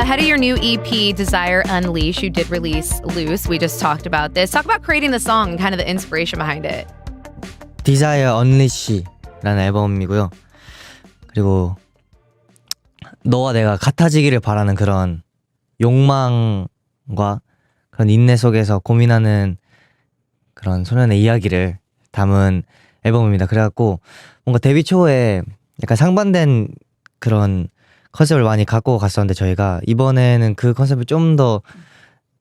Ahead of your new EP, Desire Unleash, you did release Loose. We just talked about this. Talk about creating the song and kind of the inspiration behind it. Desire Unleash라는 앨범이고요. 그리고 너와 내가 같아지기를 바라는 그런 욕망과 그런 인내 속에서 고민하는 그런 소년의 이야기를 담은 앨범입니다. 그래갖고 뭔가 데뷔 초에 약간 상반된 그런 컨셉을 많이 갖고 갔었는데 저희가 이번에는 그 컨셉을 좀 더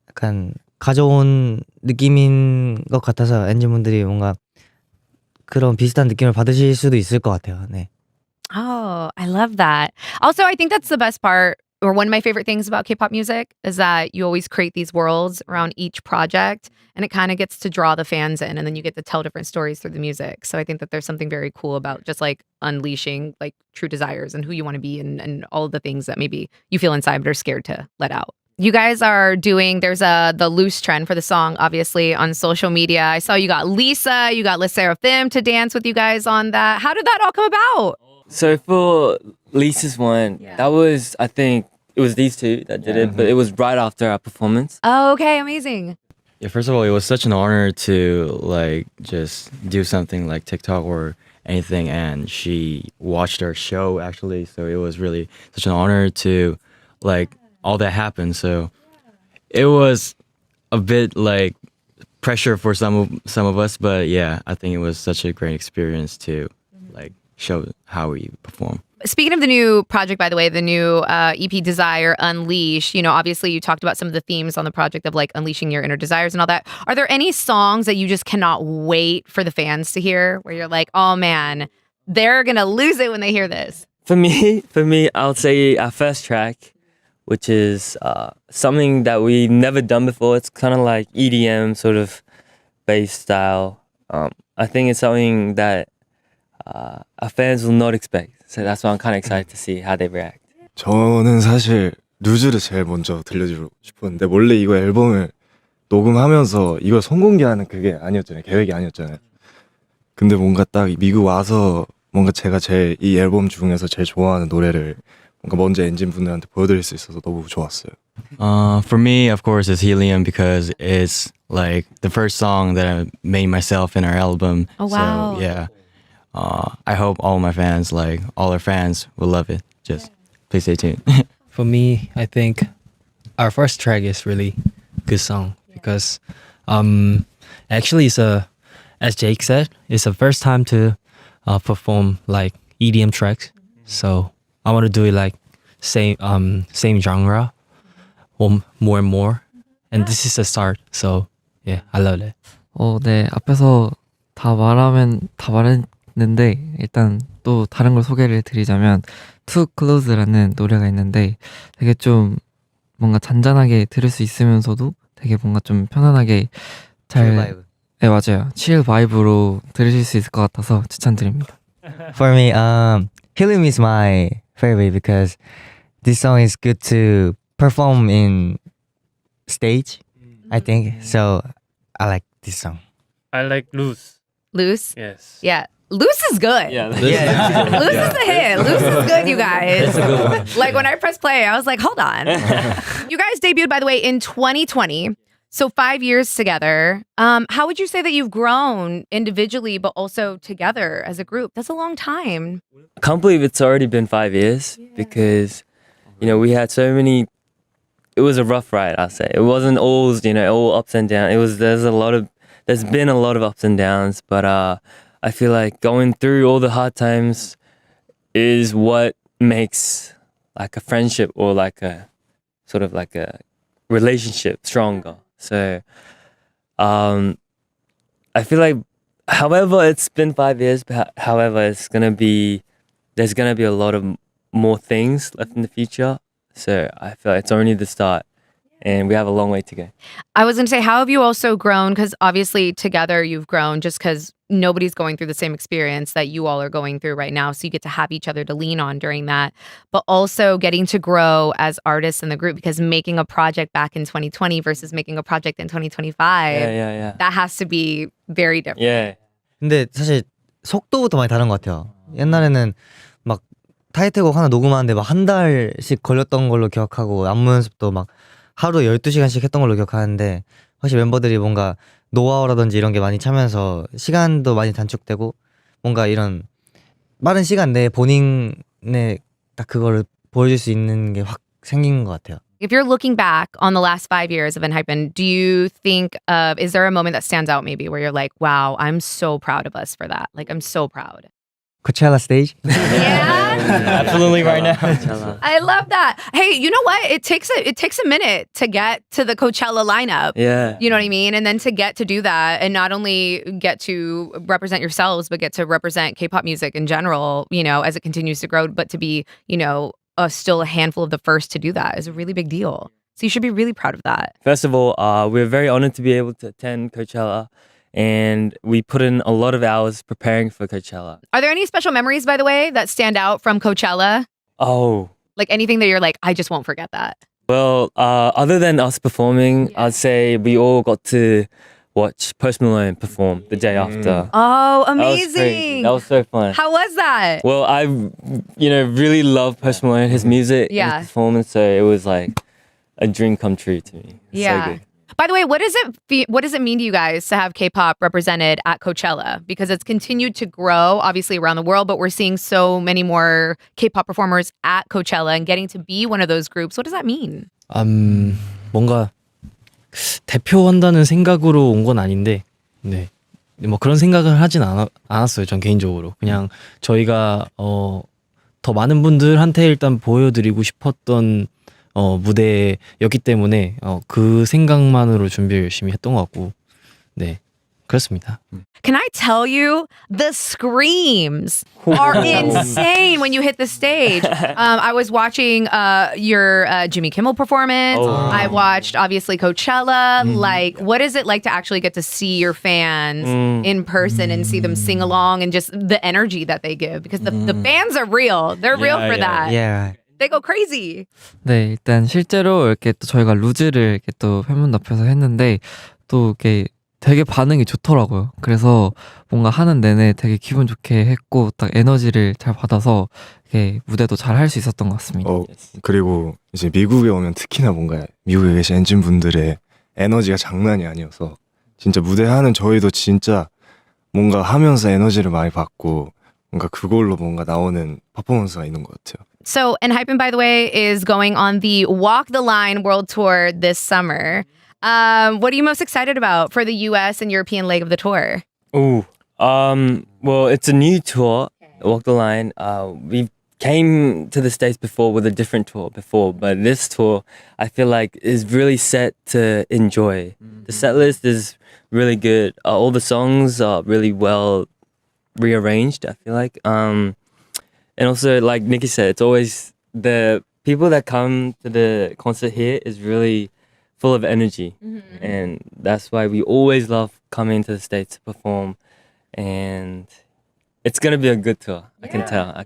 약간 가져온 느낌인 것 같아서 엔진분들이 뭔가 그런 비슷한 느낌을 받으실 수도 있을 것 같아요. 네. Oh, I love that. Also, I think that's the best part, or one of my favorite things about K-pop music is that you always create these worlds around each project, and it kind of gets to draw the fans in, and then you get to tell different stories through the music. So I think that there's something very cool about just like unleashing like true desires and who you want to be and all of the things that maybe you feel inside but are scared to let out. You guys are doing, there's the loose trend for the song, obviously, on social media. I saw you got Lisa, you got Les Seraphim to dance with you guys on that. How did that all come about? So for Lisa's one, that was, I think, it was these two that did it, but it was right after our performance. Oh, okay, amazing. Yeah, first of all, it was such an honor to like just do something like TikTok or anything, and she watched our show actually, so it was really such an honor to like all that happened. So it was a bit like pressure for some of us, but yeah, I think it was such a great experience to like show how we perform. Speaking of the new project, by the way, the new EP Desire Unleash, you know, obviously you talked about some of the themes on the project of like unleashing your inner desires and all that. Are there any songs that you just cannot wait for the fans to hear where you're like, oh man, they're going to lose it when they hear this? For me, I'll say our first track, which is something that we've never done before. It's kind of like EDM sort of bass style. I think it's something that our fans will not expect. So that's why I'm kind of excited to see how they react. 저는 사실 루즈를 제일 먼저 들려주고 싶었는데 원래 이거 앨범을 녹음하면서 이걸 선공개하는 그게 아니었잖아요. 계획이 아니었잖아요. 근데 뭔가 딱 미국 와서 뭔가 제가 제일 이 앨범 중에서 제일 좋아하는 노래를 뭔가 먼저 엔진 분들한테 보여드릴 수 있어서 너무 좋았어요. For me, of course, it's Helium because it's like the first song that I made myself in our album. Oh, wow. So yeah. I hope all my fans, like all our fans, will love it. Just please stay tuned. For me, I think our first track is really good song because actually it's as Jake said, it's the first time to perform like EDM tracks. So I want to do it like same genre more and more. And this is the start. So yeah, I love it. 네, 앞에서 다 말했는데 일단 또 다른 걸 소개를 드리자면 Too Close라는 노래가 있는데 되게 좀 뭔가 잔잔하게 들을 수 있으면서도 되게 뭔가 좀 편안하게 잘 네, 맞아요. 칠 바이브로 들으실 수 있을 것 같아서 추천드립니다. For me, Helium is my favorite because this song is good to perform in stage, I think. So I like this song. I like Loose. Loose? Yes. Yeah. Loose is good. Yeah. Loose is a hit. Loose is good, you guys. It's a good one. Like when I pressed play, I was like, hold on. You guys debuted, by the way, in 2020. So 5 years together. How would you say that you've grown individually, but also together as a group? That's a long time. I can't believe it's already been 5 years because, you know, we had so many. It was a rough ride, I'll say. It wasn't all, you know, all ups and downs. There's been a lot of ups and downs, but I feel like going through all the hard times is what makes like a friendship or like a sort of like a relationship stronger. So I feel like however it's been 5 years, however there's gonna be a lot of more things left in the future. So I feel like it's only the start and we have a long way to go. I was going to say, how have you also grown? Because obviously together you've grown just because nobody's going through the same experience that you all are going through right now. So you get to have each other to lean on during that, but also getting to grow as artists in the group because making a project back in 2020 versus making a project in 2025, Yeah. that has to be very different. Yeah. 근데 사실 속도부터 많이 다른 것 같아요. 옛날에는 막 타이틀곡 하나 녹음하는데 막 한 달씩 걸렸던 걸로 기억하고 안무 연습도 막 하루 12시간씩 했던 걸로 기억하는데 확실히 멤버들이 뭔가 노하우라든지 이런 게 많이 차면서 시간도 많이 단축되고 뭔가 이런 빠른 시간 내에 본인의 딱 그거를 보여줄 수 있는 게 확 생긴 것 같아요. If you're looking back on the last 5 years of ENHYPEN, do you think is there a moment that stands out maybe where you're like, wow, I'm so proud of us for that. Like, I'm so proud. Coachella stage? Yeah. Absolutely right now. I love that. Hey, you know what? It takes a minute to get to the Coachella lineup. Yeah. You know what I mean? And then to get to do that and not only get to represent yourselves, but get to represent K-pop music in general, you know, as it continues to grow, but to be, you know, still a handful of the first to do that is a really big deal. So you should be really proud of that. First of all, we're very honored to be able to attend Coachella, and we put in a lot of hours preparing for Coachella. Are there any special memories, by the way, that stand out from Coachella? Oh, Like anything that you're like, I just won't forget that. well, other than us performing, I'd say we all got to watch Post Malone perform the day after. Oh, That was crazy. amazing. That was so fun. How was that? Well, I, really love Post Malone, his music, Yeah. his performance. So it was like a dream come true to me. It's Yeah. So good. By the way, what does it mean to you guys to have K-pop represented at Coachella? Because it's continued to grow, obviously around the world, but we're seeing so many more K-pop performers at Coachella and getting to be one of those groups. What does that mean? 뭔가 대표한다는 생각으로 온 건 아닌데, 네. 뭐 그런 생각을 하진 않았어요. 전 개인적으로. 그냥 저희가 더 많은 분들한테 일단 보여드리고 싶었던 무대였기 때문에 그 생각만으로 준비를 열심히 했던 것 같고, 네. 그렇습니다. Can I tell you, the screams are insane when you hit the stage. I was watching your Jimmy Kimmel performance. Oh. I watched, obviously, Coachella. Like, what is it like to actually get to see your fans in person and see them sing along and just the energy that they give? Because the fans are real. They're real for that. Yeah. They go crazy. 네, 일단 실제로 이렇게 또 저희가 루즈를 이렇게 또 팬분 앞에서 했는데 또 이렇게 되게 반응이 좋더라고요. 그래서 뭔가 하는 내내 되게 기분 좋게 했고 딱 에너지를 잘 받아서 이렇게 무대도 잘 할 수 있었던 것 같습니다. 그리고 이제 미국에 오면 특히나 뭔가 미국에 계신 엔진 분들의 에너지가 장난이 아니어서 진짜 무대하는 저희도 진짜 뭔가 하면서 에너지를 많이 받고 뭔가 그걸로 뭔가 나오는 퍼포먼스가 있는 것 같아요. So, ENHYPEN, by the way, is going on the Walk the Line World Tour this summer. What are you most excited about for the US and European leg of the tour? Ooh. Well, it's a new tour, Walk the Line. We came to the States before with a different tour before, but this tour, I feel like, is really set to enjoy. The set list is really good. All the songs are really well rearranged, I feel like. And also, like Nikki said, it's always the people that come to the concert here is really full of energy. And that's why we always love coming to the States to perform. And it's going to be a good tour. I can tell.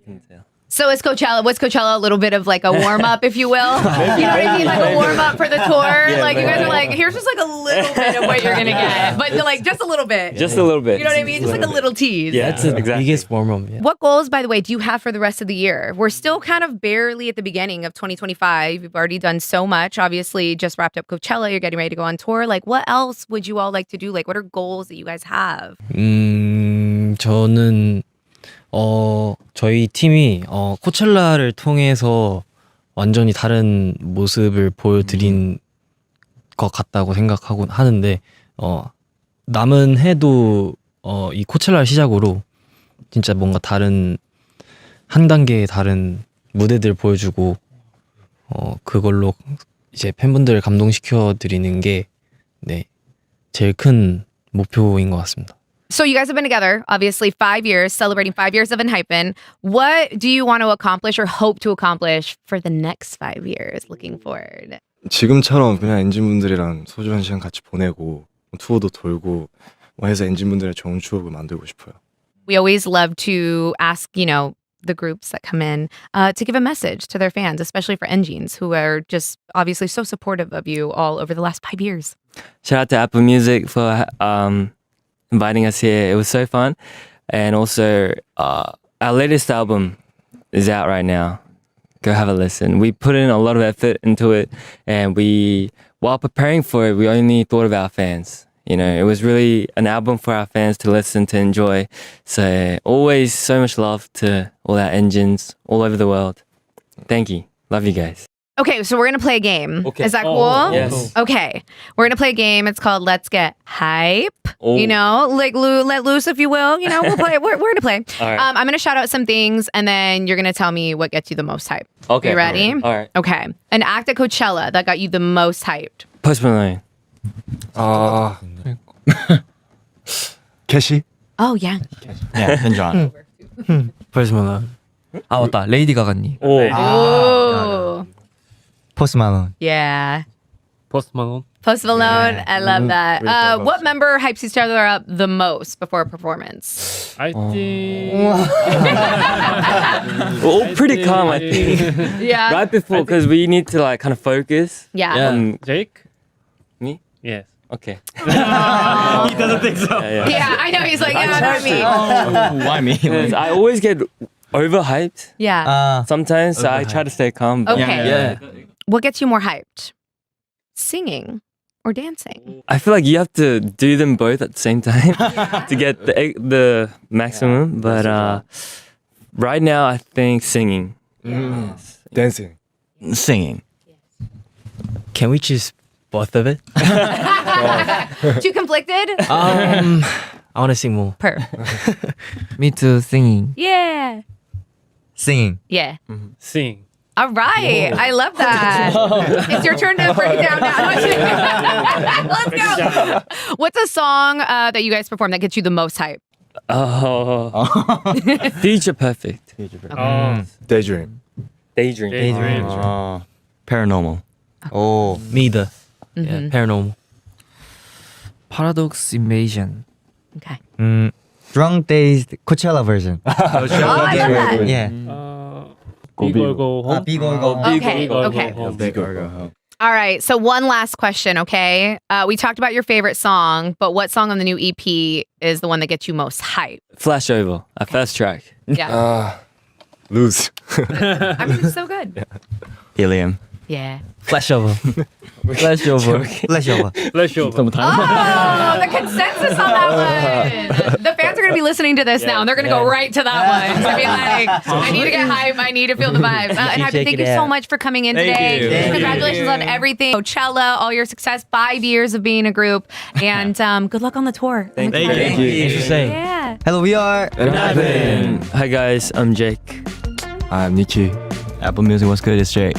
So is Coachella, what's Coachella, a little bit of like a warm-up, if you will? You know what I mean? Like a warm-up for the tour? Yeah, like you guys maybe. are like, here's just like a little bit of what you're going to get. But like just a little bit. Just a little bit. You know what I mean? Just like a little tease. Yeah, That's the exactly. biggest warm-up. Yeah. What goals, by the way, do you have for the rest of the year? We're still kind of barely at the beginning of 2025. You've already done so much. Obviously, just wrapped up Coachella. You're getting ready to go on tour. Like, what else would you all like to do? Like, what are goals that you guys have? 저는 저희 팀이 코첼라를 통해서 완전히 다른 모습을 보여드린 것 같다고 생각하고 하는데 남은 해도 이 코첼라를 시작으로 진짜 뭔가 다른 한 단계의 다른 무대들 보여주고 그걸로 이제 팬분들을 감동시켜 드리는 게 네, 제일 큰 목표인 것 같습니다. So you guys have been together, obviously 5 years, celebrating 5 years of ENHYPEN. What do you want to accomplish or hope to accomplish for the next 5 years looking forward? 지금처럼 그냥 엔진분들이랑 소중한 시간 같이 보내고 투어도 돌고 뭐 해서 엔진분들의 좋은 추억을 만들고 싶어요. We always love to ask, you know, the groups that come in to give a message to their fans, especially for engines who are just obviously so supportive of you all over the last 5 years. Shout out to Apple Music for inviting us here. It was so fun. And also, our latest album is out right now. Go have a listen. We put in a lot of effort into it, and while preparing for it, we only thought of our fans. You know, it was really an album for our fans to listen, to enjoy. So always so much love to all our engines all over the world. Thank you. Love you guys. Okay, so we're gonna play a game. Okay. Is that cool? Yes. Okay, we're gonna play a game. It's called Let's Get Hype. Oh. You know, like let loose, if you will. You know, we'll play. We're gonna play. All right. I'm gonna shout out some things, and then you're gonna tell me what gets you the most hype. Okay. You ready? All right. Okay. An act at Coachella that got you the most hyped. Post Malone. 아 캐시? Oh yeah. Yeah, and John. Post Malone. 아 맞다 레이디 가가님. Oh. Ooh. 포스트 말론. Yeah. Post Malone. Post Malone. I love that. Great job. What member hypes each other up the most before a performance? I think. We're all pretty calm, I think. Yeah. Right before, because we need to like kind of focus. Yeah. Jake? Me? Yes. Okay. He doesn't think so. Yeah, I know. He's like, yeah, not me. Why me? I always get overhyped Yeah. sometimes, so I try to stay calm. But Okay. Yeah. What gets you more hyped? Singing or dancing? I feel like you have to do them both at the same time to get the maximum. But right now, I think singing. 댄싱. Singing. Can we choose both of it? Too conflicted? I want to sing more. Per. Me too singing. Yeah. Singing. Yeah. Sing. All right. I love that. It's your turn to break it down now. Let's go. What's a song that you guys perform that gets you the most hype? Oh, Future Perfect. Daydream. Daydream. Daydream. Paranormal. 오. Neither. Mm-hmm. Yeah, paranormal. Paradox Invasion. Okay. Drunk Dazed Coachella version. Oh, I love that. Yeah. Big or go home. 아, 비고 이거. Okay. Okay. All right. So one last question, okay? We talked about your favorite song, but what song on the new EP is the one that gets you most hype? Flashover. Our first track. Yeah. 아 lose. I mean, it's so good. Helium. Yeah. Flashover. Flashover. 플래시오버. Let's show. Oh, the consensus on that one. The fans are going to be listening to this now, and they're going to go right to that one. I mean, like, I need to get hype. I need to feel the vibes. And thank you so much for coming in today. you. Congratulations on everything. Coachella, all your success, 5 years of being a group, and good luck on the tour. Thank you. Thanks for saying. Yeah. Hello, we are. ENHYPEN. Hi guys, I'm Jake. I'm Nikki. Apple Music was good. It's Jake.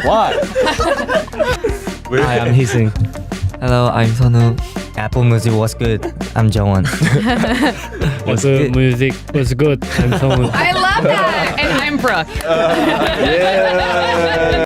Why? Hi, I'm Hising. Hello, I'm Sonu. Apple Music was good. I'm Jongwon. The music was good. I'm so I love that. And I'm Brooke.